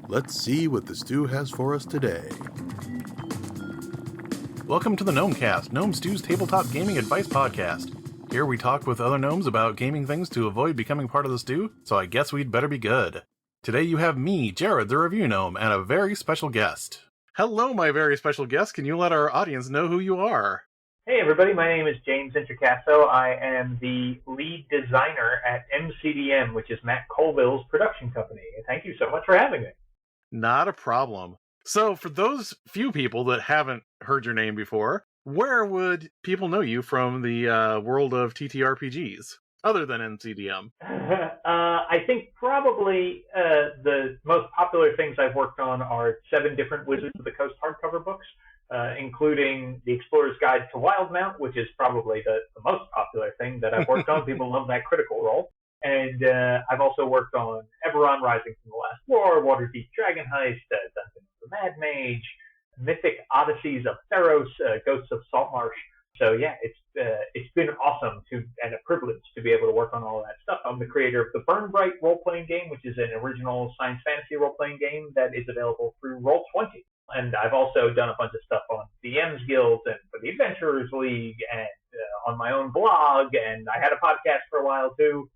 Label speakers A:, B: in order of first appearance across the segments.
A: Let's see what the stew has for us today.
B: Welcome to the Gnomecast, Gnome Stew's tabletop gaming advice podcast. Here we talk with other gnomes about gaming things to avoid becoming part of the stew, so I guess we'd better be good. Today you have me, Jared, the review gnome, and a very special guest. Hello, my very special guest. Can you let our audience know who you are?
C: Hey everybody, my name is James Introcaso. I am the lead designer at MCDM, which is Matt Colville's production company. Thank you so much for having me.
B: Not a problem. So, for those few people that haven't heard your name before, where would people know you from the world of TTRPGs, other than MCDM?
C: I think probably the most popular things I've worked on are 7 different Wizards of the Coast hardcover books, including The Explorer's Guide to Wildmount, which is probably the most popular thing that I've worked on. People love that Critical Role. And I've also worked on Eberron Rising from the Last War, Waterdeep Dragon Heist, Dungeons of the Mad Mage, Mythic Odysseys of Theros, Ghosts of Saltmarsh. So yeah, it's been awesome and a privilege to be able to work on all of that stuff. I'm the creator of the Burn Bright role-playing game, which is an original science fantasy role-playing game that is available through Roll20. And I've also done a bunch of stuff on DM's Guild and for the Adventurers League and on my own blog, and I had a podcast for a while too.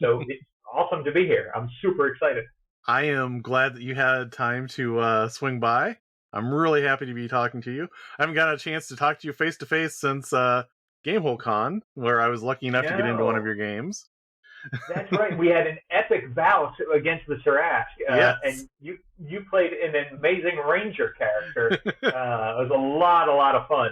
C: So it's awesome to be here. I'm super excited.
B: I am glad that you had time to swing by. I'm really happy to be talking to you. I haven't got a chance to talk to you face-to-face since GameholeCon, where I was lucky enough to get into one of your games.
C: That's right. We had an epic bout against the Sarask,
B: yes.
C: And you played an amazing ranger character. It was a lot of fun,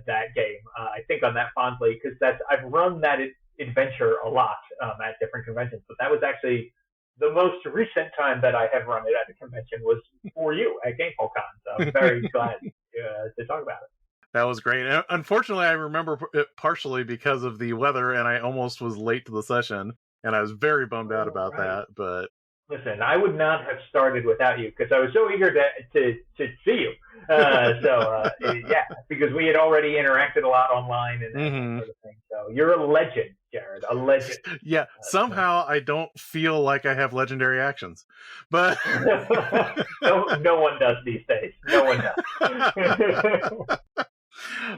C: that game. I think on that fondly, because I've run that adventure a lot at different conventions, but that was actually the most recent time that I have run it at a convention was for you at GameholeCon. So I'm very glad to talk about it.
B: That was great. Unfortunately, I remember it partially because of the weather, and I almost was late to the session, and I was very bummed out about that. But
C: listen, I would not have started without you because I was so eager to see you. Yeah, because we had already interacted a lot online and that sort of thing. So you're a legend, Jared, a legend.
B: Yeah, somehow I don't feel like I have legendary actions, but
C: no one does these days. No one does.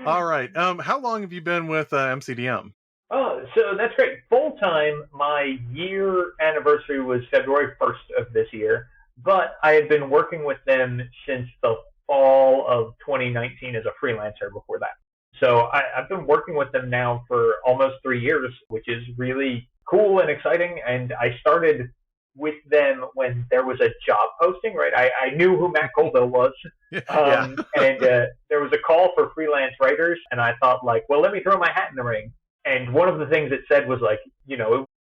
B: All right. How long have you been with MCDM?
C: Oh, so that's great. Full time, my year anniversary was February 1st of this year, but I had been working with them since the fall of 2019 as a freelancer before that. So I've been working with them now for almost 3 years, which is really cool and exciting. And I started with them when there was a job posting, right? I knew who Matt Colville was. And there was a call for freelance writers. And I thought, like, well, let me throw my hat in the ring. And one of the things it said was, like,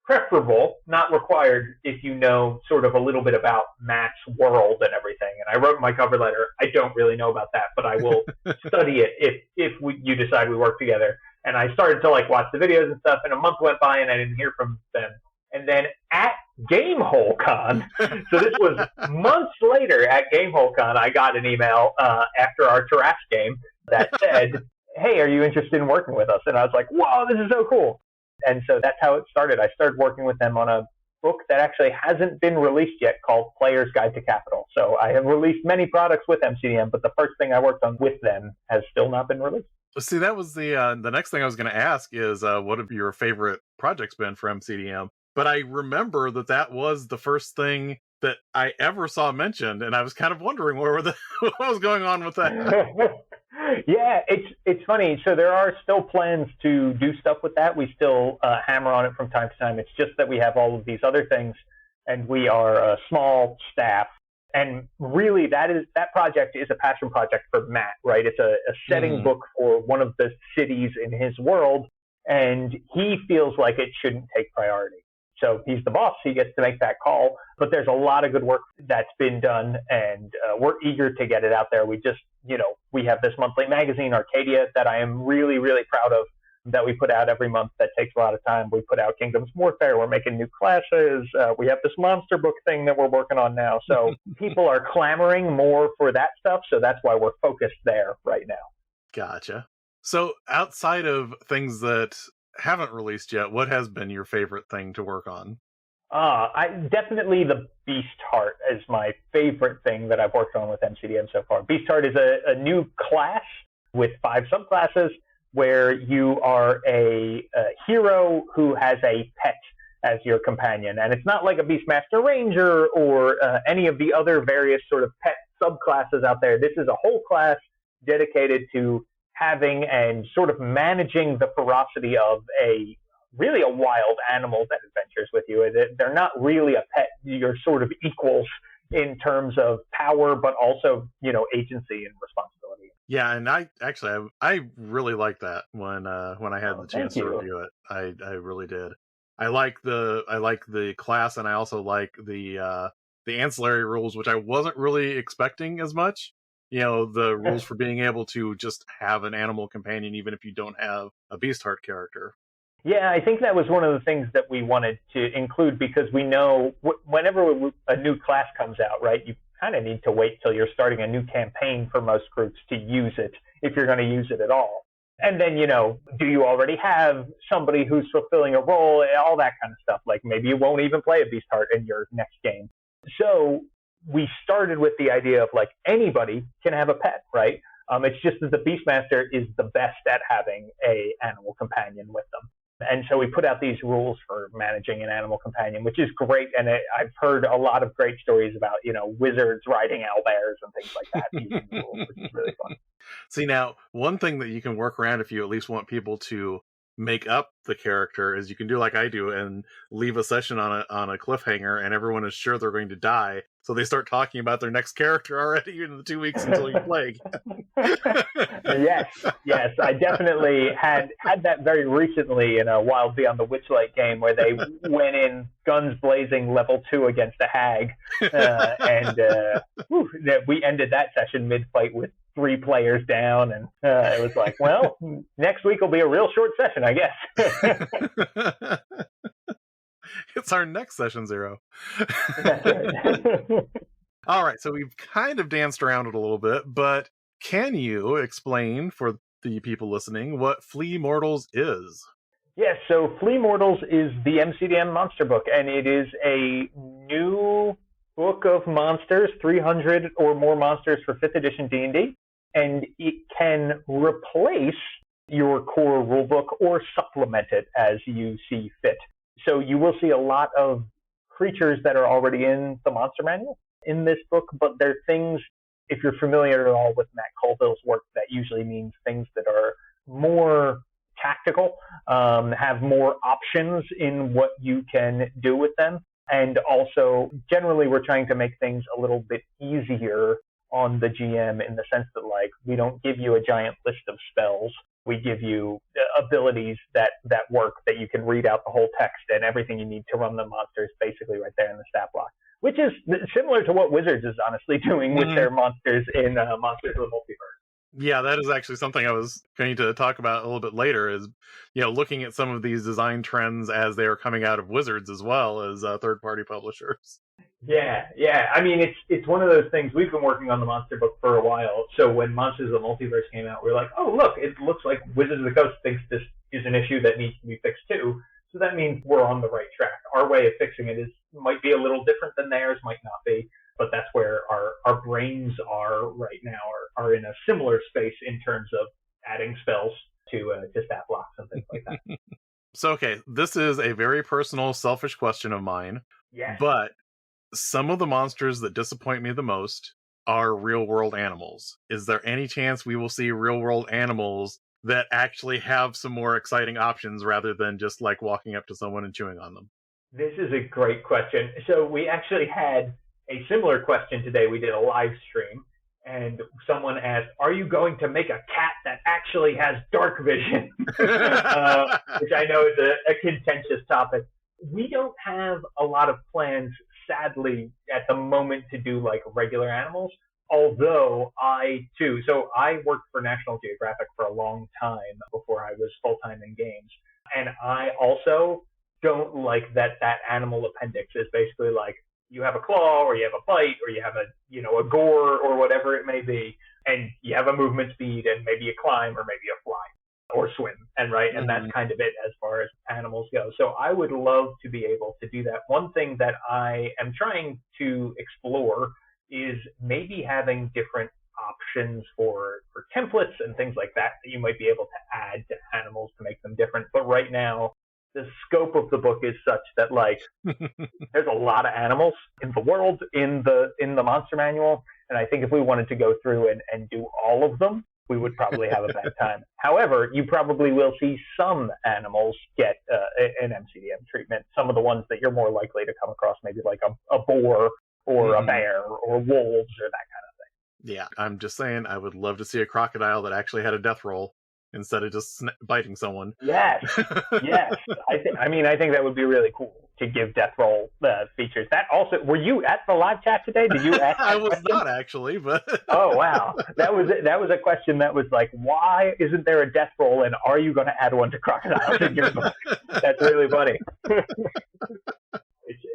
C: preferable, not required, if you know sort of a little bit about Matt's world and everything. And I wrote in my cover letter, I don't really know about that, but I will study it if you decide we work together. And I started to, like, watch the videos and stuff, and a month went by and I didn't hear from them. And then at GameholeCon, so this was months later at GameholeCon, I got an email after our Tarrasque game that said, hey, are you interested in working with us? And I was like, whoa, this is so cool. And so that's how it started. I started working with them on a book that actually hasn't been released yet called Player's Guide to Capital. So I have released many products with MCDM, but the first thing I worked on with them has still not been released.
B: See, that was the next thing I was going to ask is what have your favorite projects been for MCDM? But I remember that was the first thing that I ever saw mentioned, and I was kind of wondering what was going on with that.
C: Yeah, it's funny. So there are still plans to do stuff with that. We still hammer on it from time to time. It's just that we have all of these other things, and we are a small staff. And really, that project is a passion project for Matt, right? It's a setting book for one of the cities in his world, and he feels like it shouldn't take priority. So he's the boss. He gets to make that call. But there's a lot of good work that's been done, and we're eager to get it out there. We just, we have this monthly magazine, Arcadia, that I am really, really proud of, that we put out every month. That takes a lot of time. We put out Kingdoms Warfare. We're making new classes. We have this monster book thing that we're working on now. So people are clamoring more for that stuff. So that's why we're focused there right now.
B: Gotcha. So outside of things that haven't released yet, what has been your favorite thing to work on?
C: Definitely the Beast Heart is my favorite thing that I've worked on with MCDM so far. Beast Heart is a new class with 5 subclasses where you are a hero who has a pet as your companion. And it's not like a Beastmaster Ranger or any of the other various sort of pet subclasses out there. This is a whole class dedicated to having and sort of managing the ferocity of really a wild animal that adventures with you. They're not really a pet. You're sort of equals in terms of power, but also, agency and responsibility.
B: Yeah, and I really liked that when I had the chance to review it. I really did. I like the class, and I also like the ancillary rules, which I wasn't really expecting as much. The rules for being able to just have an animal companion, even if you don't have a Beastheart character.
C: Yeah, I think that was one of the things that we wanted to include, because we know whenever a new class comes out, right, you kind of need to wait till you're starting a new campaign for most groups to use it, if you're going to use it at all. And then, do you already have somebody who's fulfilling a role, all that kind of stuff. Like maybe you won't even play a Beastheart in your next game. So we started with the idea of like anybody can have a pet, right? It's just that the Beastmaster is the best at having a animal companion with them. And so we put out these rules for managing an animal companion, which is great. And I've heard a lot of great stories about, wizards riding owlbears and things like that using the rules, which is really fun.
B: See, now, one thing that you can work around if you at least want people to make up the character is you can do like I do and leave a session on a cliffhanger, and everyone is sure they're going to die, so they start talking about their next character already in the 2 weeks until you play.
C: Yes, I definitely had that very recently in a Wild Beyond the Witchlight game where they went in guns blazing level 2 against a hag, and we ended that session mid-fight with 3 players down, and it was like, well, next week will be a real short session, I guess.
B: It's our next session 0.
C: That's right.
B: All right, so we've kind of danced around it a little bit, but can you explain for the people listening what Flea Mortals is?
C: Yes, so Flea Mortals is the MCDM monster book, and it is a new book of monsters, 300 or more monsters for 5th edition D&D, and it can replace your core rulebook or supplement it as you see fit. So you will see a lot of creatures that are already in the monster manual in this book, but they're things, if you're familiar at all with Matt Colville's work, that usually means things that are more tactical, have more options in what you can do with them. And also, generally, we're trying to make things a little bit easier on the GM in the sense that, like, we don't give you a giant list of spells. We give you abilities that work, that you can read out the whole text, and everything you need to run the monsters basically right there in the stat block, which is similar to what Wizards is honestly doing with their monsters in Monsters of the Multiverse.
B: Yeah, that is actually something I was going to talk about a little bit later, is, looking at some of these design trends as they are coming out of Wizards as well as third-party publishers.
C: Yeah. I mean, it's one of those things. We've been working on the monster book for a while. So when Monsters of the Multiverse came out, we were like, oh, look, it looks like Wizards of the Coast thinks this is an issue that needs to be fixed too. So that means we're on the right track. Our way of fixing it might be a little different than theirs, might not be, but that's where our brains are right now, are in a similar space in terms of adding spells to stat blocks and things like that.
B: So, okay, this is a very personal, selfish question of mine.
C: Yes.
B: But some of the monsters that disappoint me the most are real-world animals. Is there any chance we will see real-world animals that actually have some more exciting options rather than just like walking up to someone and chewing on them?
C: This is a great question. So we actually had a similar question today. We did a live stream, and someone asked, are you going to make a cat that actually has dark vision? Which I know is a contentious topic. We don't have a lot of plans, sadly, at the moment to do like regular animals. Although I worked for National Geographic for a long time before I was full-time in games. And I also don't like that animal appendix is basically like you have a claw or you have a bite or you have a gore or whatever it may be, and you have a movement speed and maybe a climb or maybe a fly or swim, and that's kind of it as far as animals go. So I would love to be able to do that. One thing that I am trying to explore is maybe having different options for templates and things like that you might be able to add to animals to make them different. But right now, the scope of the book is such that there's a lot of animals in the world in the monster manual, and I think if we wanted to go through and do all of them, we would probably have a bad time. However, you probably will see some animals get an MCDM treatment. Some of the ones that you're more likely to come across, maybe like a boar or a bear or wolves or that kind of thing.
B: Yeah, I'm just saying I would love to see a crocodile that actually had a death roll instead of just biting someone.
C: Yes. I think that would be really cool to give death roll features. That also, were you at the live chat today? Did you ask?
B: I was not actually, but
C: oh wow, that was a question that was like, why isn't there a death roll, and are you going to add one to crocodiles in your book? That's really funny.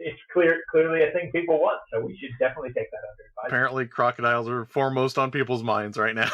C: It's clearly a thing people want, so we should definitely take that under advisement.
B: Apparently, crocodiles are foremost on people's minds right now.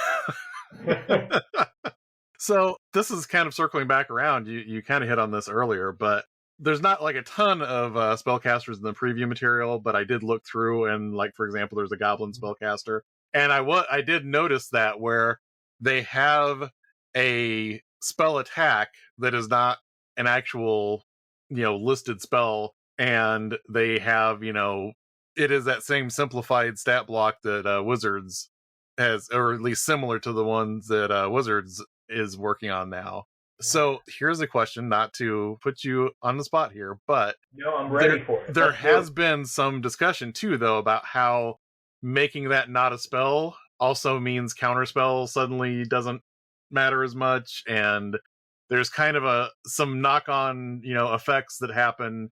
B: So this is kind of circling back around. You kind of hit on this earlier, but there's not like a ton of spellcasters in the preview material, but I did look through, and like, for example, there's a goblin spellcaster, and I did notice that where they have a spell attack that is not an actual, listed spell, and they have, it is that same simplified stat block that Wizards has, or at least similar to the ones that Wizards is working on now. So here's a question, not to put you on the spot here, but
C: no, I'm ready for it.
B: There has been some discussion too, though, about how making that not a spell also means counterspell suddenly doesn't matter as much, and there's kind of some knock-on, effects that happen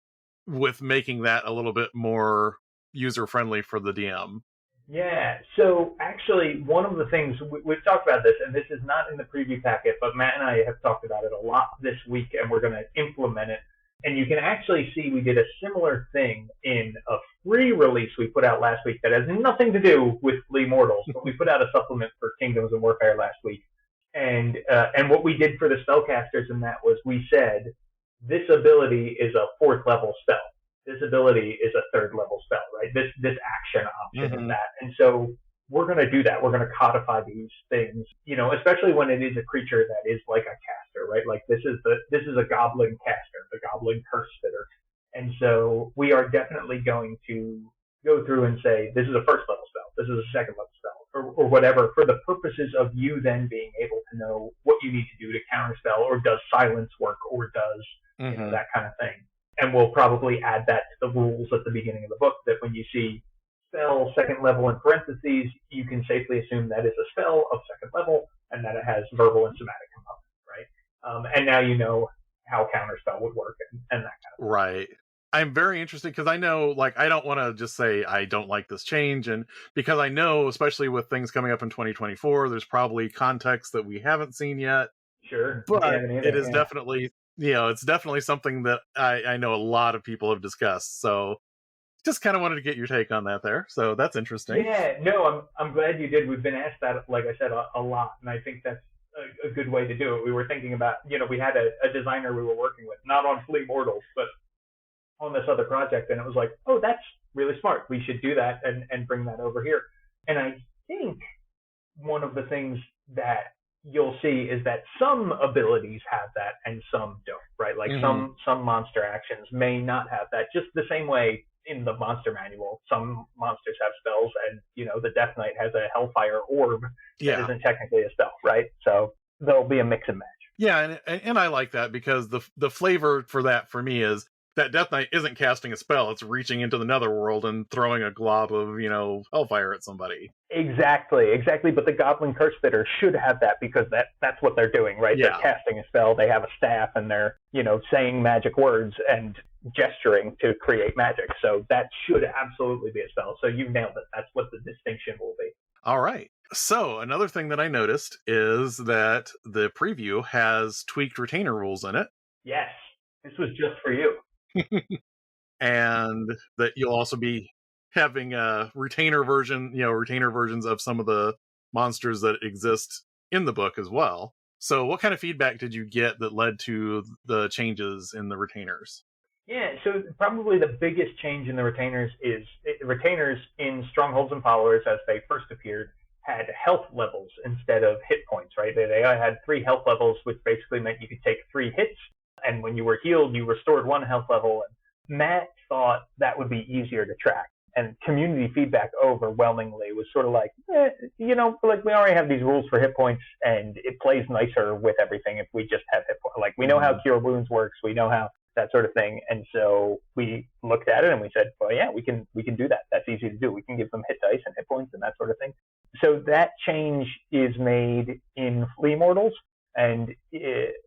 B: with making that a little bit more user-friendly for the DM.
C: Yeah, so actually one of the things, we've talked about this, and this is not in the preview packet, but Matt and I have talked about it a lot this week, and we're going to implement it. And you can actually see we did a similar thing in a free release we put out last week that has nothing to do with Flea Mortals, but we put out a supplement for Kingdoms of Warfare last week. And what we did for the spellcasters in that was we said, this ability is a 4th level spell. This ability is a 3rd level spell, right? This action option is that. And so we're going to do that. We're going to codify these things, especially when it is a creature that is like a caster, right? Like this is a goblin caster, the goblin curse fitter. And so we are definitely going to go through and say, this is a 1st level spell. This is a 2nd level spell, or whatever, for the purposes of you then being able to know what you need to do to counterspell, or does silence work, or does that kind of thing. And we'll probably add that to the rules at the beginning of the book, that when you see spell 2nd level in parentheses, you can safely assume that is a spell of 2nd level and that it has verbal and somatic components, right? And now you know how counterspell would work and that kind of thing.
B: Right. I'm very interested because I know, I don't want to just say I don't like this change, and because I know, especially with things coming up in 2024, there's probably context that we haven't seen yet.
C: Sure.
B: But it is definitely, it's definitely something that I know a lot of people have discussed. So just kind of wanted to get your take on that there. So that's interesting.
C: Yeah, no, I'm glad you did. We've been asked that, like I said, a lot, and I think that's a good way to do it. We were thinking about, we had a designer we were working with, not on Flea Mortals, but on this other project, and it was like, oh, that's really smart. We should do that and bring that over here. And I think one of the things that you'll see is that some abilities have that and some don't, right? Like some monster actions may not have that, just the same way in the monster manual, some monsters have spells, and the Death Knight has a Hellfire orb that isn't technically a spell, right? So there'll be a mix and match.
B: Yeah, and I like that, because the flavor for that for me is that Death Knight isn't casting a spell, it's reaching into the netherworld and throwing a glob of, hellfire at somebody.
C: Exactly. But the Goblin Curse Fitter should have that, because that's what they're doing, right?
B: Yeah.
C: They're casting a spell, they have a staff, and they're, saying magic words and gesturing to create magic. So that should absolutely be a spell. So you nailed it. That's what the distinction will be.
B: All right. So another thing that I noticed is that the preview has tweaked retainer rules in it.
C: Yes. This was just for you.
B: And that you'll also be having a retainer versions of some of the monsters that exist in the book as well. So what kind of feedback did you get that led to the changes in the retainers?
C: Yeah, so probably the biggest change in the retainers is retainers in Strongholds and Followers, as they first appeared, had health levels instead of hit points, right? They had 3 health levels, which basically meant you could take 3 hits, and when you were healed, you restored 1 health level. And Matt thought that would be easier to track. And community feedback overwhelmingly was sort of like, like we already have these rules for hit points, and it plays nicer with everything if we just have hit points. Like, we know how Cure Wounds works, we know how that sort of thing. And so we looked at it and we said, well, yeah, we can do that. That's easy to do. We can give them hit dice and hit points and that sort of thing. So that change is made in Flea Mortals, and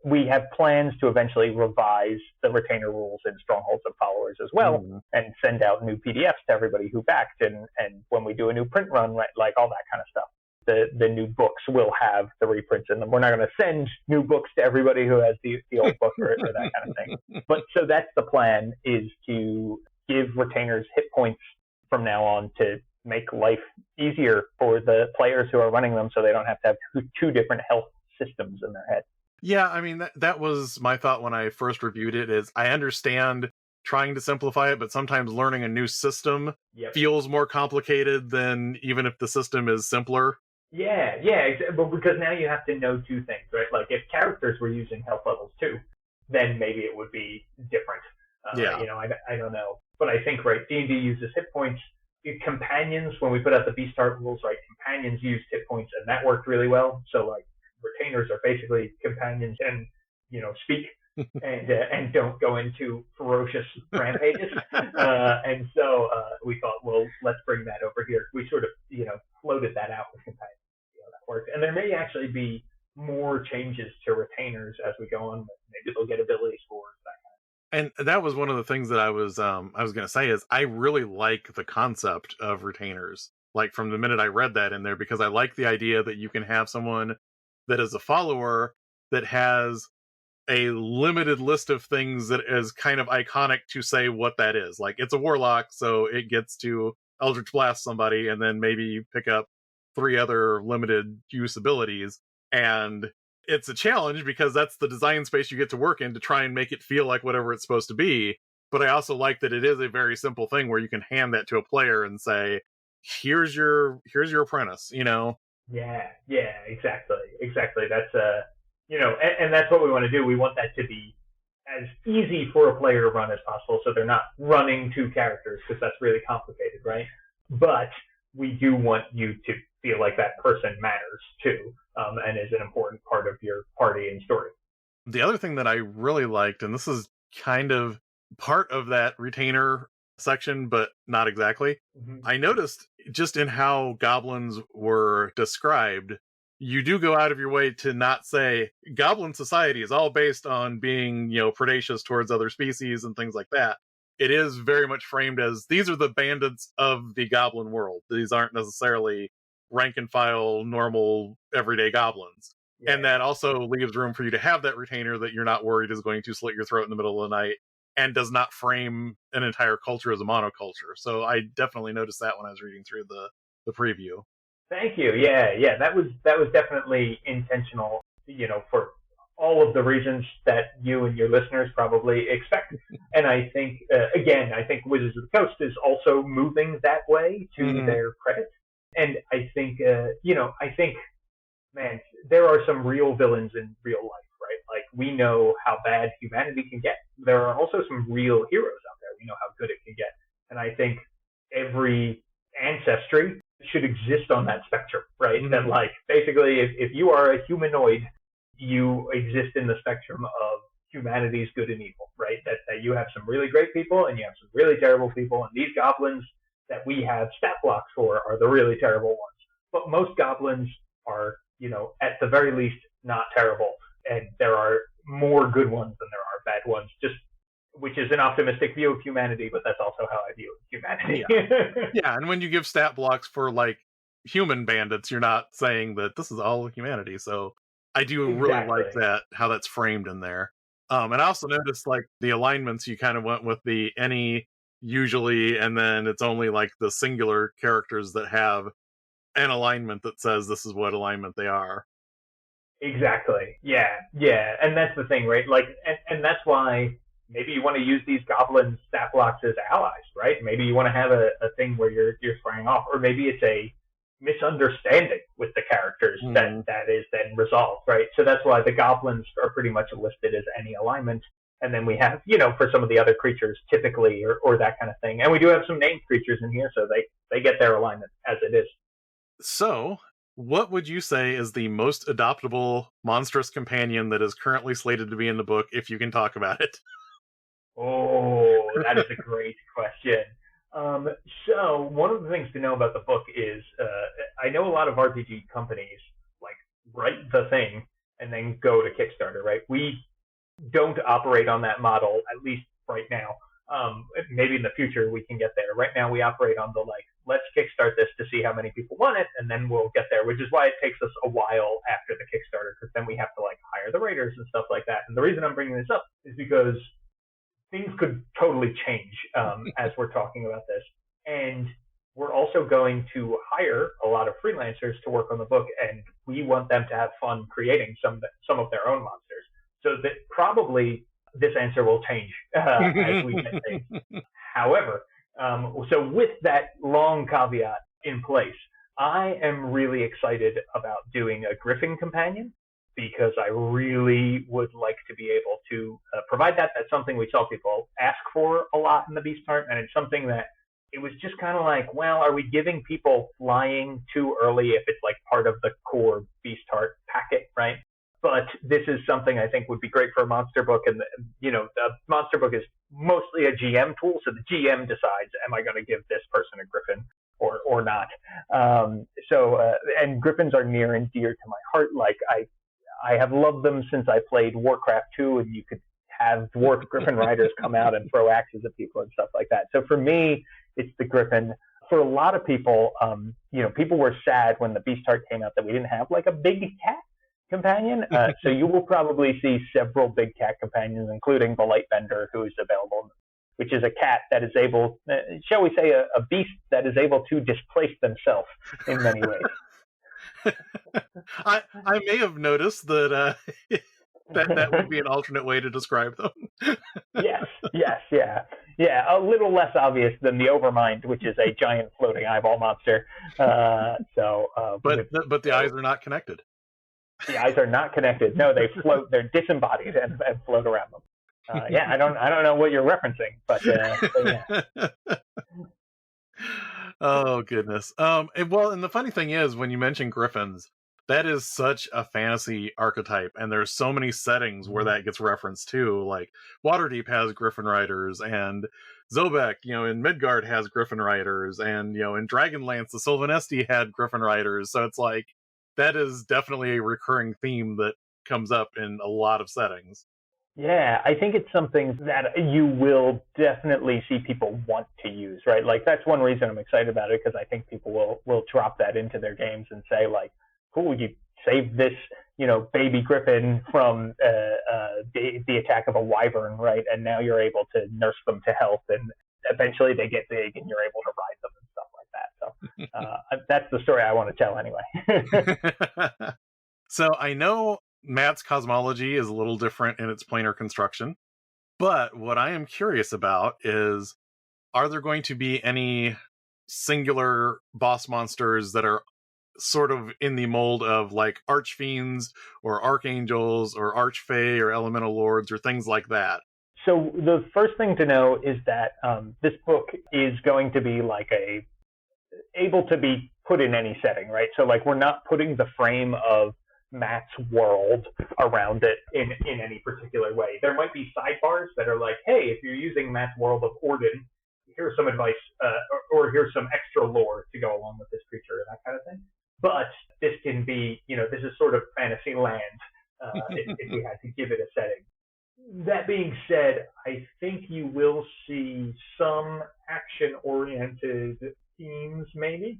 C: we have plans to eventually revise the retainer rules in Strongholds and Followers as well, and send out new PDFs to everybody who backed. And when we do a new print run, right, like all that kind of stuff, the new books will have the reprints in them. We're not going to send new books to everybody who has the old book or that kind of thing. But so that's the plan, is to give retainers hit points from now on to make life easier for the players who are running them, so they don't have to have 2 different health systems in their head.
B: Yeah, I mean, that was my thought when I first reviewed it, is I understand trying to simplify it, but sometimes learning a new system feels more complicated than even if the system is simpler.
C: Yeah, but because now you have to know 2 things, right? Like, if characters were using health levels too, then maybe it would be different. I don't know. But I think, right, D&D uses hit points. Companions, when we put out the Beastart rules, right, companions used hit points, and that worked really well. So, like, retainers are basically companions, and speak and don't go into ferocious rampages. And so we thought, well, let's bring that over here. We sort of floated that out with companions. That worked. And there may actually be more changes to retainers as we go on. Maybe they'll get ability scores, that kind of.
B: And that was one of the things that I was going to say, is I really like the concept of retainers. Like, from the minute I read that in there, because I like the idea that you can have someone that is a follower that has a limited list of things that is kind of iconic to say what that is. Like, it's a warlock, so it gets to Eldritch Blast somebody, and then maybe pick up 3 other limited use abilities. And it's a challenge because that's the design space you get to work in, to try and make it feel like whatever it's supposed to be. But I also like that it is a very simple thing where you can hand that to a player and say, here's your apprentice,
C: Yeah, exactly. That's and that's what we want to do. We want that to be as easy for a player to run as possible, so they're not running 2 characters, because that's really complicated, right? But we do want you to feel like that person matters too, and is an important part of your party and story.
B: The other thing that I really liked, and this is kind of part of that retainer section, but not exactly, I noticed just in how goblins were described, you do go out of your way to not say goblin society is all based on being, predacious towards other species and things like that. It is very much framed as, these are the bandits of the goblin world. These aren't necessarily rank and file, normal, everyday goblins. Yeah. And that also leaves room for you to have that retainer that you're not worried is going to slit your throat in the middle of the night, and does not frame an entire culture as a monoculture. So I definitely noticed that when I was reading through the preview.
C: Thank you. Yeah. That was definitely intentional, for all of the reasons that you and your listeners probably expect. And I think, I think Wizards of the Coast is also moving that way, to their credit. And I think, man, there are some real villains in real life, right? Like, we know how bad humanity can get. There are also some real heroes out there. We know how good it can get. And I think every ancestry should exist on that spectrum, right? That, like, basically, if you are a humanoid, you exist in the spectrum of humanity's good and evil, right? That you have some really great people and you have some really terrible people, and these goblins that we have stat blocks for are the really terrible ones. But most goblins are, at the very least, not terrible, and there are more good ones than there are bad ones, which is an optimistic view of humanity, but that's also how I view humanity.
B: Yeah, and when you give stat blocks for, like, human bandits, you're not saying that this is all humanity. So I do really like that, how that's framed in there. And I also noticed, like, the alignments, you kind of went with the any, usually, and then it's only, like, the singular characters that have an alignment that says this is what alignment they are.
C: Exactly. Yeah. Yeah. And that's the thing, right? Like, and that's why maybe you want to use these goblin stat blocks as allies, right? Maybe you want to have a thing where you're squaring off, or maybe it's a misunderstanding with the characters that is then resolved, right? So that's why the goblins are pretty much listed as any alignment. And then we have, for some of the other creatures typically, or that kind of thing. And we do have some named creatures in here, so they get their alignment as it is.
B: So, what would you say is the most adoptable monstrous companion that is currently slated to be in the book, if you can talk about it?
C: Oh, that is a great question. So one of the things to know about the book is I know a lot of RPG companies like write the thing and then go to Kickstarter, right? We don't operate on that model, at least right now. Maybe in the future we can get there. Right now we operate on the let's kickstart this to see how many people want it, and then we'll get there, which is why it takes us a while after the Kickstarter, because then we have to hire the writers and stuff like that. And the reason I'm bringing this up is because things could totally change as we're talking about this. And we're also going to hire a lot of freelancers to work on the book, and we want them to have fun creating some of their own monsters. So that probably this answer will change as we get things. However, so with that long caveat in place, I am really excited about doing a Griffin companion, because I really would like to be able to provide that. That's something we saw people ask for a lot in the Beast Heart, and it's something that it was just kind of like, well, are we giving people flying too early if it's part of the core Beast Heart packet, right? But this is something I think would be great for a monster book, and the monster book is mostly a GM tool, so the GM decides, am I going to give this person a Griffin or not? And Griffins are near and dear to my heart. I have loved them since I played Warcraft 2, and you could have dwarf Griffin riders come out and throw axes at people and stuff like that. So for me, it's the Griffin. For a lot of people, people were sad when the Beast Heart came out that we didn't have a big cat companion. So you will probably see several big cat companions, including the Lightbender, who is available, which is a cat that is able, shall we say, a beast that is able to displace themselves in many ways.
B: I may have noticed that that would be an alternate way to describe them.
C: Yes, yeah. A little less obvious than the Overmind, which is a giant floating eyeball monster. But
B: the eyes are not connected.
C: The eyes are not connected. No, they float. They're disembodied and float around them. I don't know what you're referencing, but yeah.
B: Oh goodness. And the funny thing is, when you mention griffins, that is such a fantasy archetype, and there's so many settings where that gets referenced too. Like Waterdeep has Griffin Riders, and Zobek, in Midgard has Griffin Riders, and in Dragonlance, the Sylvanesti had Griffin Riders. So it's that is definitely a recurring theme that comes up in a lot of settings.
C: Yeah, I think it's something that you will definitely see people want to use, right? That's one reason I'm excited about it, because I think people will drop that into their games and say, cool, you saved this, baby griffin from the attack of a wyvern, right? And now you're able to nurse them to health, and eventually they get big and you're able to ride them and stuff like that. So that's the story I want to tell anyway.
B: So I know Matt's cosmology is a little different in its planar construction, but what I am curious about is, are there going to be any singular boss monsters that are sort of in the mold of archfiends or archangels or archfey or elemental lords or things like that?
C: So the first thing to know is that this book is going to be able to be put in any setting, right? So we're not putting the frame of Matt's world around it in any particular way. There might be sidebars that are hey, if you're using Matt's world of Orden, here's some advice, or here's some extra lore to go along with this creature, that kind of thing. But this can be, this is sort of fantasy land if we had to give it a setting. That being said, I think you will see some action-oriented themes, maybe.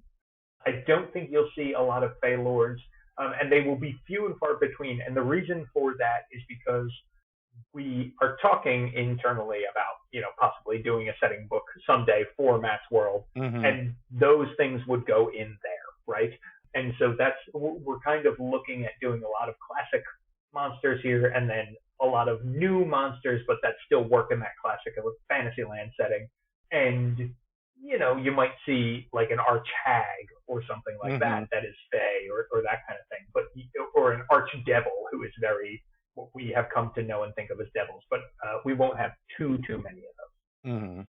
C: I don't think you'll see a lot of Fey Lords, and they will be few and far between. And the reason for that is because we are talking internally about, possibly doing a setting book someday for Matt's world, and those things would go in there, right? And so we're kind of looking at doing a lot of classic monsters here, and then a lot of new monsters, but that still work in that classic Fantasyland setting. And you might see like an arch hag or something like that is fey or that kind of thing, or an arch devil who is very what we have come to know and think of as devils, but we won't have too many of those.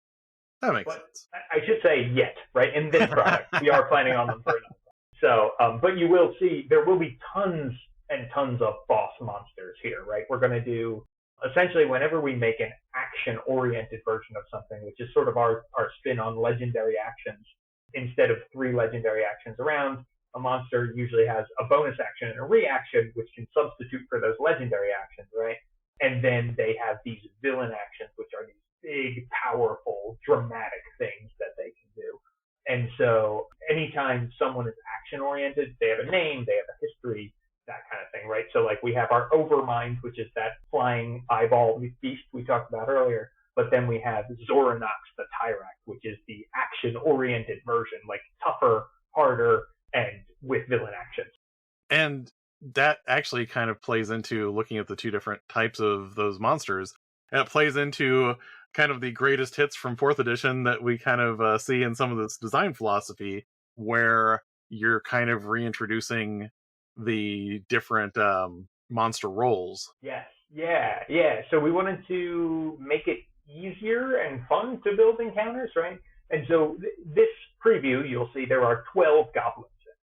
B: That makes sense.
C: I should say yet, right? In this product, we are planning on them for another. So, but you will see there will be tons and tons of boss monsters here, right? We're going to do essentially whenever we make an action-oriented version of something, which is sort of our spin on legendary actions. Instead of 3 legendary actions around, a monster usually has a bonus action and a reaction, which can substitute for those legendary actions, right? And then they have these villain actions, which are these big, powerful, dramatic things that they can do. And so anytime someone is action-oriented, they have a name, they have a history, that kind of thing, right? So like we have our Overmind, which is that flying eyeball beast we talked about earlier. But then we have Zoranox the Tyrac, which is the action-oriented version, like tougher, harder, and with villain actions.
B: And that actually kind of plays into looking at the 2 different types of those monsters. And it plays into kind of the greatest hits from 4th edition that we kind of see in some of this design philosophy, where you're kind of reintroducing the different monster roles.
C: Yes, yeah. So we wanted to make it easier and fun to build encounters, right? And so this preview, you'll see there are 12 goblins,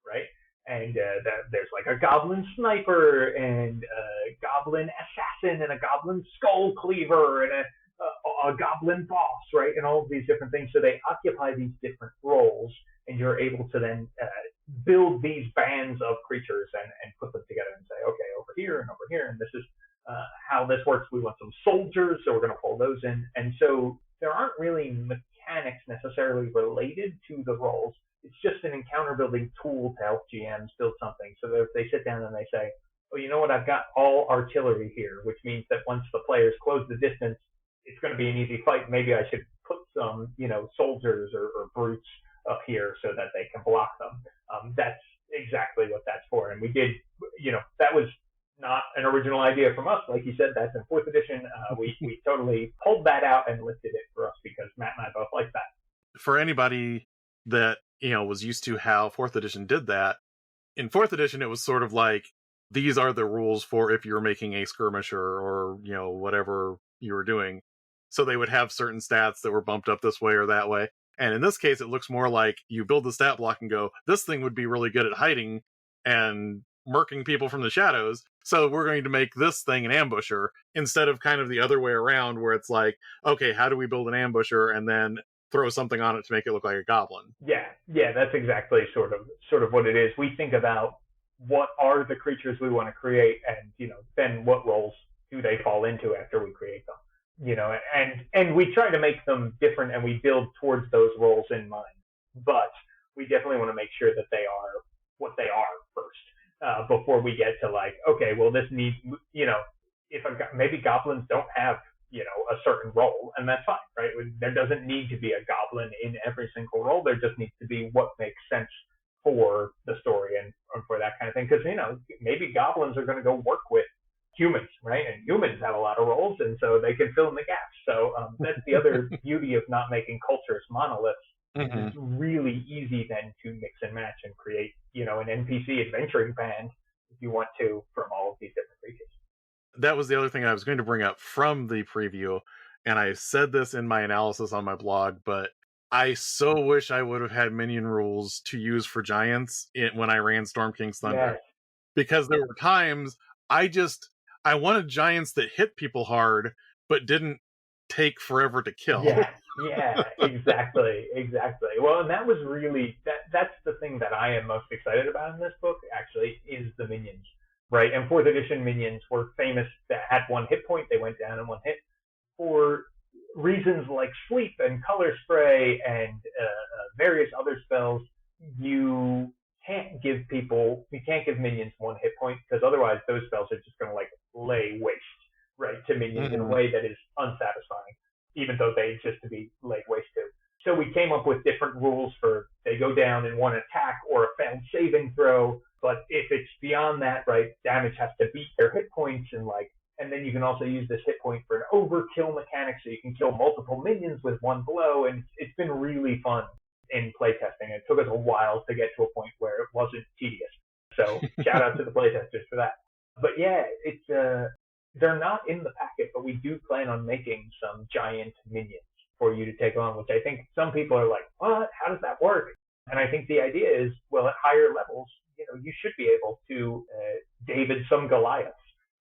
C: right? And there's like a goblin sniper and a goblin assassin and a goblin skull cleaver and a goblin boss, right? And all of these different things. So they occupy these different roles, and you're able to then build these bands of creatures and put them together and say, okay, over here and over here, and this is how this works. We want some soldiers, so we're going to pull those in. And so there aren't really mechanics necessarily related to the roles. It's just an encounter building tool to help GMs build something. So that if they sit down and they say, oh, you know what, I've got all artillery here, which means that once the players close the distance, it's going to be an easy fight. Maybe I should put some, soldiers or brutes up here so that they can block them. That's exactly what that's for. And we did, that was not an original idea from us. Like you said, that's in 4th edition. We totally pulled that out and lifted it for us because Matt and I both like that.
B: For anybody that, was used to how 4th edition did that, in 4th edition, it was sort of like, these are the rules for if you're making a skirmisher or, whatever you were doing. So they would have certain stats that were bumped up this way or that way. And in this case, it looks more like you build the stat block and go, this thing would be really good at hiding and murking people from the shadows. So we're going to make this thing an ambusher instead of kind of the other way around where it's like, okay, how do we build an ambusher and then throw something on it to make it look like a goblin?
C: Yeah, that's exactly sort of what it is. We think about what are the creatures we want to create and, then what roles do they fall into after we create them? And we try to make them different and we build towards those roles in mind. But we definitely want to make sure that they are what they are first, before we get to like, okay, well, this needs, if maybe goblins don't have, a certain role, and that's fine, right? There doesn't need to be a goblin in every single role. There just needs to be what makes sense for the story and for that kind of thing. Because, maybe goblins are going to go work with humans, right? And humans have a lot of roles, and so they can fill in the gaps. So that's the other beauty of not making cultures monoliths. It's really easy then to mix and match and create, an NPC adventuring band if you want to from all of these different creatures.
B: That was the other thing I was going to bring up from the preview, and I said this in my analysis on my blog, but I so wish I would have had minion rules to use for giants when I ran Storm King's Thunder.
C: Yes.
B: Because there were times I wanted giants that hit people hard, but didn't take forever to kill.
C: Yeah, exactly. Well, and that was really, that's the thing that I am most excited about in this book, actually, is the minions, right? And 4th edition minions were famous that had 1 hit point, they went down in 1 hit. For reasons like sleep and color spray and various other spells, you can't give minions 1 hit point, because otherwise those spells are just going to like lay waste, right, to minions in a way that is unsatisfying, even though they exist to be laid waste to. So we came up with different rules for they go down in one attack or a failed saving throw. But if it's beyond that, right, damage has to beat their hit points and then you can also use this hit point for an overkill mechanic, so you can kill multiple minions with one blow, and it's been really fun in playtesting. It took us a while to get to a point where it wasn't tedious. So shout out to the playtesters for that. But yeah, it's they're not in the packet, but we do plan on making some giant minions for you to take on, which I think some people are like, what? How does that work? And I think the idea is, well, at higher levels, you should be able to David some Goliaths,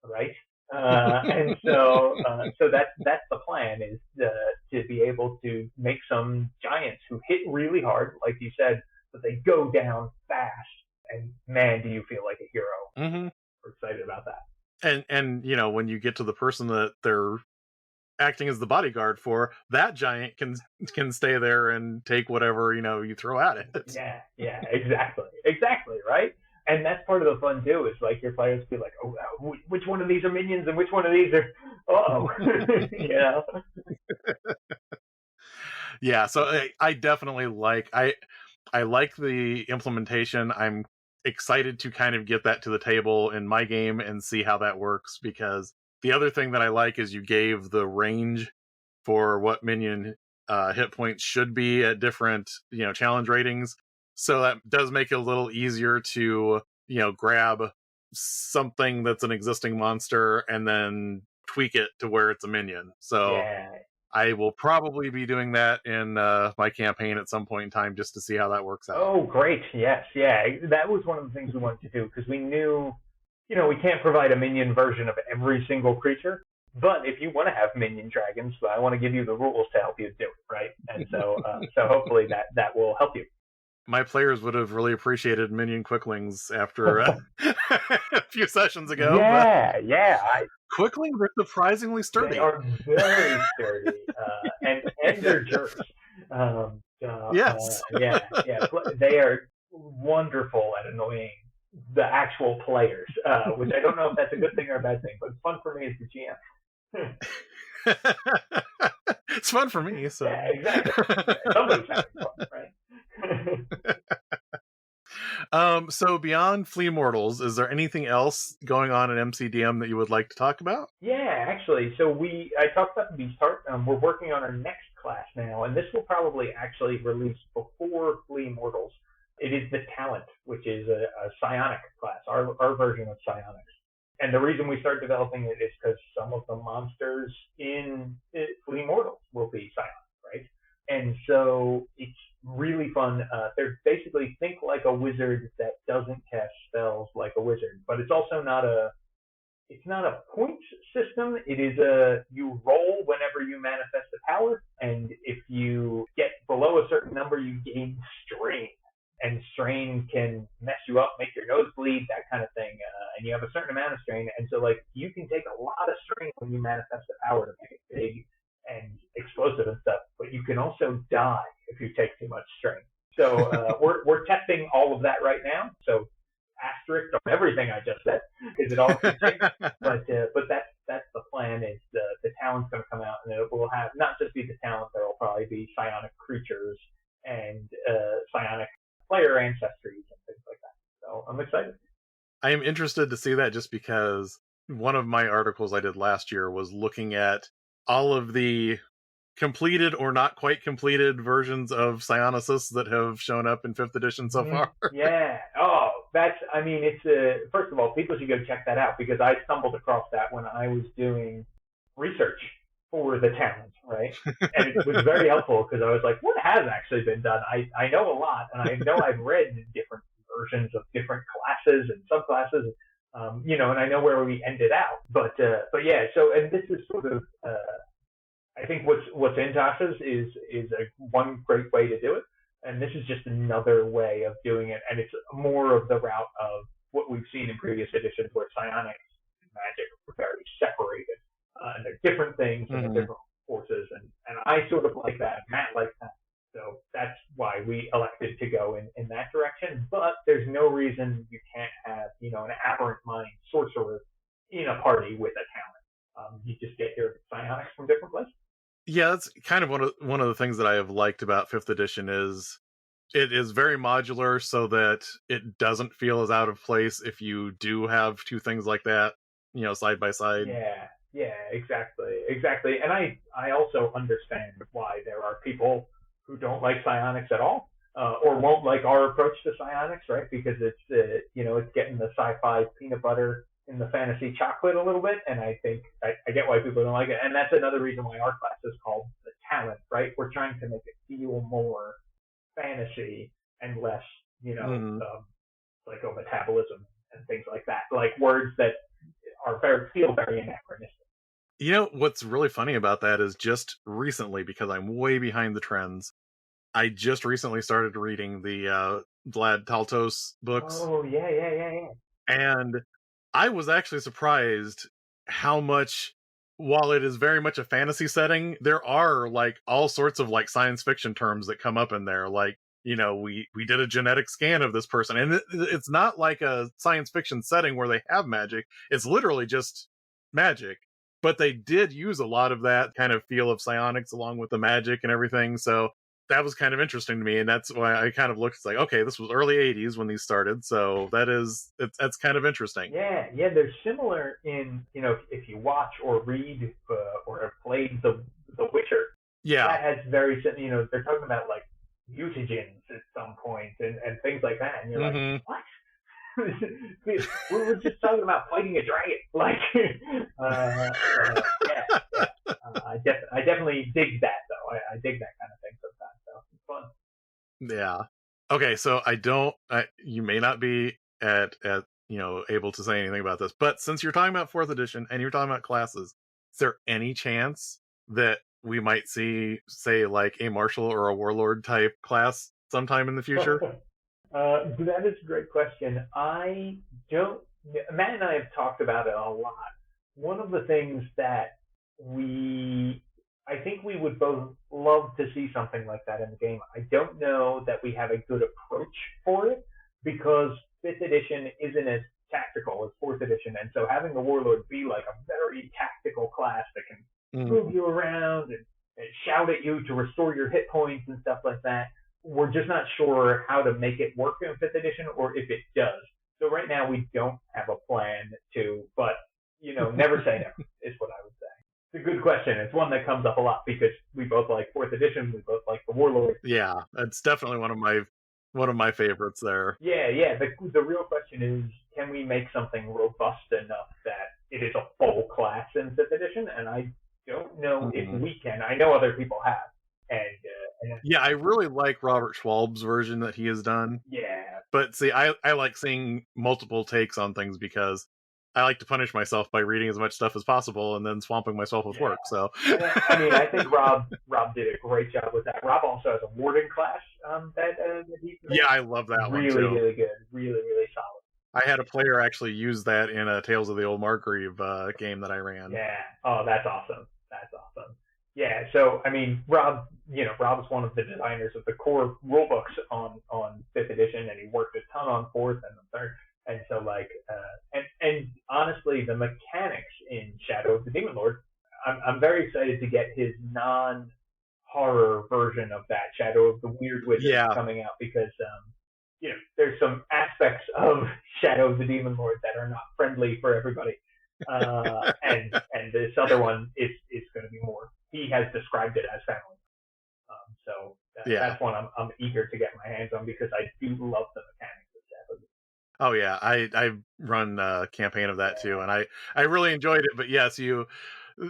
C: right? And so that's the plan, is to be able to make some giants who hit really hard, like you said, but they go down fast. And man, do you feel like a hero?
B: Mm-hmm.
C: We're excited about that.
B: And when you get to the person that they're acting as the bodyguard for, that giant can stay there and take whatever you throw at it.
C: Yeah, exactly, right? And that's part of the fun too, is like your players be like, oh, which one of these are minions and which one of these are,
B: Yeah, so I definitely I like the implementation. I'm excited to kind of get that to the table in my game and see how that works, because the other thing that I like is you gave the range for what minion hit points should be at different challenge ratings. So that does make it a little easier to, grab something that's an existing monster and then tweak it to where it's a minion. So
C: yeah.
B: I will probably be doing that in my campaign at some point in time, just to see how that works out.
C: Oh, great. Yes. Yeah. That was one of the things we wanted to do, because we knew, we can't provide a minion version of every single creature. But if you want to have minion dragons, I want to give you the rules to help you do it, right? And so hopefully that will help you.
B: My players would have really appreciated minion quicklings after a few sessions ago.
C: Yeah.
B: Quicklings are surprisingly sturdy.
C: They are very sturdy, and they're jerks.
B: Yes.
C: Yeah. They are wonderful at annoying the actual players, which I don't know if that's a good thing or a bad thing, but it's fun for me as the
B: GM. It's fun for me, so.
C: Yeah, exactly. Somebody's having fun, right?
B: So beyond Flea Mortals, is there anything else going on in MCDM that you would like to talk about?
C: Yeah, actually. So I talked about the Beastart. We're working on our next class now, and this will probably actually release before Flea Mortals. It is the Talent, which is a psionic class, our version of psionics. And the reason we started developing it is because some of the monsters in Flea Mortals will be psionic, right? And so it's really fun. They're basically, think like a wizard that doesn't cast spells like a wizard, but it's also not a points system. It is you roll whenever you manifest a power, and if you get below a certain number, you gain strain. And strain can mess you up, make your nose bleed, that kind of thing. And you have a certain amount of strain, and so you can take a lot of strain when you manifest a power to make it big and explosive and stuff, but you can also die if you take too much strain. So we're testing all of that right now. So asterisk on everything I just said, is it all change? But that's the plan. Is the talent's going to come out, and it will have not just be the talent. There will probably be psionic creatures and psionic player ancestries and things like that. So I'm excited.
B: I am interested to see that, just because one of my articles I did last year was looking at all of the completed or not quite completed versions of Psionicis that have shown up in 5th edition so far.
C: Yeah. Oh, it's first of all, people should go check that out, because I stumbled across that when I was doing research for the talent, right? And it was very helpful, because I was like, what has actually been done? I know a lot, and I know I've read different versions of different classes and subclasses, and I know where we ended out. But yeah, so, and this is sort of, I think what's in Tasha's is one great way to do it, and this is just another way of doing it, and it's more of the route of what we've seen in previous editions, where psionics and magic are very separated, and they're different things and they're different forces, and I sort of like that. Matt likes that, so that's why we elected to go in that direction. But there's no reason you can't have an aberrant mind sorcerer in a party with a talent. You just get your psionics from different places.
B: Yeah, that's kind of one of the things that I have liked about 5th edition is it is very modular so that it doesn't feel as out of place if you do have two things like that, side by side.
C: Yeah, exactly. And I also understand why there are people who don't like psionics at all, or won't like our approach to psionics, right? Because it's getting the sci-fi peanut butter in the fantasy chocolate a little bit, and I think I get why people don't like it, and that's another reason why our class is called the talent, right? We're trying to make it feel more fantasy and less,
B: Mhm.
C: psychometabolism and things like that, like words that feel very anachronistic.
B: What's really funny about that is just recently, because I'm way behind the trends, I just recently started reading the Vlad Taltos books,
C: Oh yeah.
B: and I was actually surprised how much, while it is very much a fantasy setting, there are like all sorts of like science fiction terms that come up in there. Like, we did a genetic scan of this person, and it's not like a science fiction setting where they have magic. It's literally just magic. But they did use a lot of that kind of feel of psionics along with the magic and everything. So that was kind of interesting to me, and that's why I kind of looked. It's like, okay, this was early '80s when these started, so that's kind of interesting.
C: Yeah. They're similar in if you watch or read or have played the Witcher.
B: Yeah.
C: That has they're talking about like mutagens at some point and things like that, and you're like,
B: Hmm.
C: what? we were just talking about fighting a dragon. Like, yeah. I definitely dig that though. I dig that kind of thing sometimes. So it's fun.
B: Yeah. Okay, so you may not be at able to say anything about this, but since you're talking about 4th edition and you're talking about classes, is there any chance that we might see, say, like a martial or a warlord type class sometime in the future?
C: That is a great question. I don't. Matt and I have talked about it a lot. One of the things that I think we would both love to see something like that in the game. I don't know that we have a good approach for it because 5th edition isn't as tactical as 4th edition, and so having the warlord be like a very tactical class that can move
B: Mm.
C: you around and shout at you to restore your hit points and stuff like that, we're just not sure how to make it work in 5th edition or if it does. So right now we don't have a plan to, but never say never is what I would say. It's a good question. It's one that comes up a lot because we both like 4th edition. We both like the Warlord.
B: Yeah, it's definitely one of my favorites there.
C: Yeah. The real question is, can we make something robust enough that it is a full class in 5th edition? And I don't know if
B: Mhm.
C: we can. I know other people have, and
B: Yeah, I really like Robert Schwalb's version that he has done.
C: yeah,
B: But see, I like seeing multiple takes on things because I like to punish myself by reading as much stuff as possible and then swamping myself with
C: yeah.
B: work. So
C: I mean, I think Rob did a great job with that. Rob also has a warden class that he
B: yeah,
C: developed.
B: I love that one
C: Really,
B: too.
C: really good. Really solid.
B: I had a player actually use that in a Tales of the Old Margrave game that I ran.
C: Yeah. Oh, that's awesome. That's awesome. Yeah. So I mean, Rob's one of the designers of the core rulebooks on 5th edition, and he worked a ton on 4th and the 3rd. And so and honestly, the mechanics in Shadow of the Demon Lord, I'm very excited to get his non horror version of that Shadow of the Weird Wizard
B: Yeah,
C: coming out because there's some aspects of Shadow of the Demon Lord that are not friendly for everybody. And this other one is going to be more. He has described it as family.
B: yeah.
C: That's one I'm eager to get my hands on because I do love the mechanics of Shadow.
B: Oh yeah, I run a campaign of that too, and I really enjoyed it. But yes,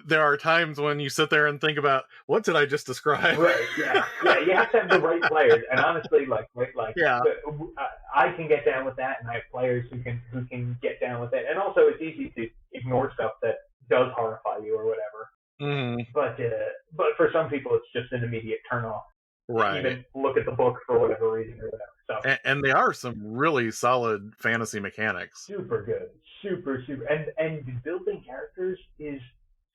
B: there are times when you sit there and think about what did I just describe?
C: Right. Yeah. You have to have the right players, and honestly,
B: Yeah.
C: I can get down with that, and I have players who can get down with it. And also, it's easy to ignore stuff that does horrify you or whatever.
B: Hmm.
C: But for some people, it's just an immediate turn off.
B: Right.
C: Even look at the book for whatever reason or whatever. So
B: And they are some really solid fantasy mechanics.
C: super good, super, and building characters is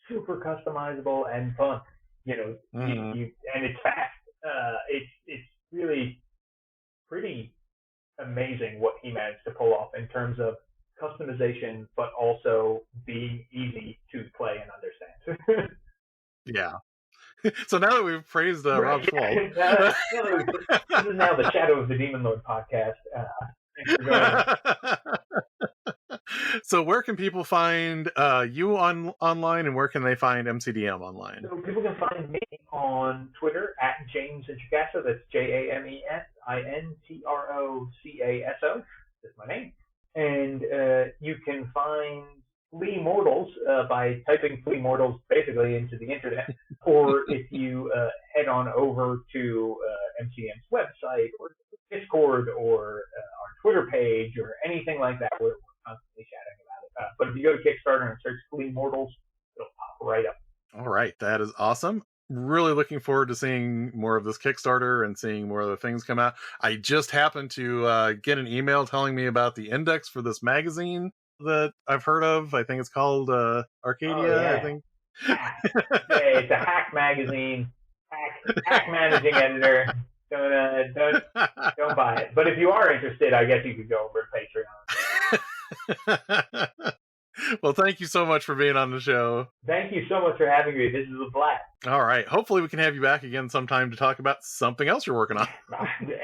C: super customizable and fun.
B: Hmm.
C: And it's fast. It's really pretty amazing what he managed to pull off in terms of customization, but also being easy to play and understand.
B: Yeah. So now that we've praised Rob Schwalb.
C: This is now the Shadow of the Demon Lord podcast. Thanks for joining.
B: So where can people find you online, and where can they find MCDM online?
C: So people can find me on Twitter at James Introcaso. That's JamesIntrocaso. That's my name. And you can find Flea Mortals by typing Flea Mortals basically into the internet. Or if you head on over to MCDM's website or Discord or our Twitter page or anything like that, we're constantly chatting about it. But if you go to Kickstarter and search Flea Mortals, it'll pop right up.
B: All right, that is awesome. Really looking forward to seeing more of this Kickstarter and seeing more of the things come out. I just happened to get an email telling me about the index for this magazine that I've heard of. I think it's called Arcadia.
C: Oh, yeah.
B: I think
C: it's a hack magazine. Hack managing editor. Don't buy it. But if you are interested, I guess you could go over to Patreon.
B: Well, thank you so much for being on the show.
C: Thank you so much for having me. This is a blast.
B: All right. Hopefully we can have you back again sometime to talk about something else you're working on.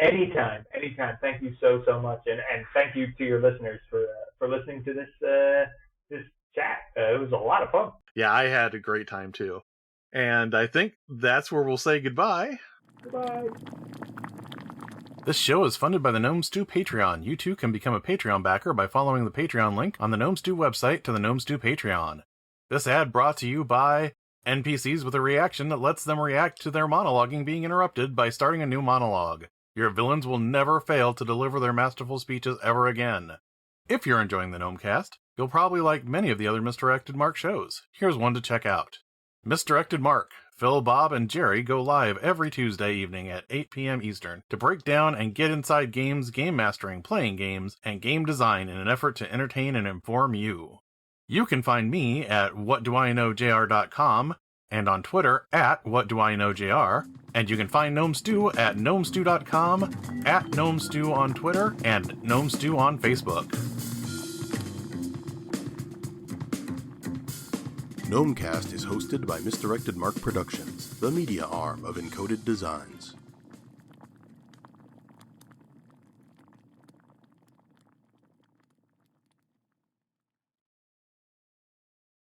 C: Anytime. Thank you so much. And thank you to your listeners for listening to this chat. It was a lot of fun.
B: Yeah, I had a great time too. And I think that's where we'll say goodbye.
C: Goodbye.
B: This show is funded by the Gnome Stew Patreon. You too can become a Patreon backer by following the Patreon link on the Gnome Stew website to the Gnome Stew Patreon. This ad brought to you by NPCs with a reaction that lets them react to their monologuing being interrupted by starting a new monologue. Your villains will never fail to deliver their masterful speeches ever again. If you're enjoying the Gnomecast, you'll probably like many of the other Misdirected Mark shows. Here's one to check out. Misdirected Mark. Phil, Bob, and Jerry go live every Tuesday evening at 8 p.m. Eastern to break down and get inside games, game mastering, playing games, and game design in an effort to entertain and inform you. You can find me at whatdoiknowjr.com and on Twitter at whatdoiknowjr, and you can find Gnome Stew at gnomestew.com, at Gnome Stew on Twitter, and Gnome Stew on Facebook.
A: Gnomecast is hosted by Misdirected Mark Productions, the media arm of Encoded Designs.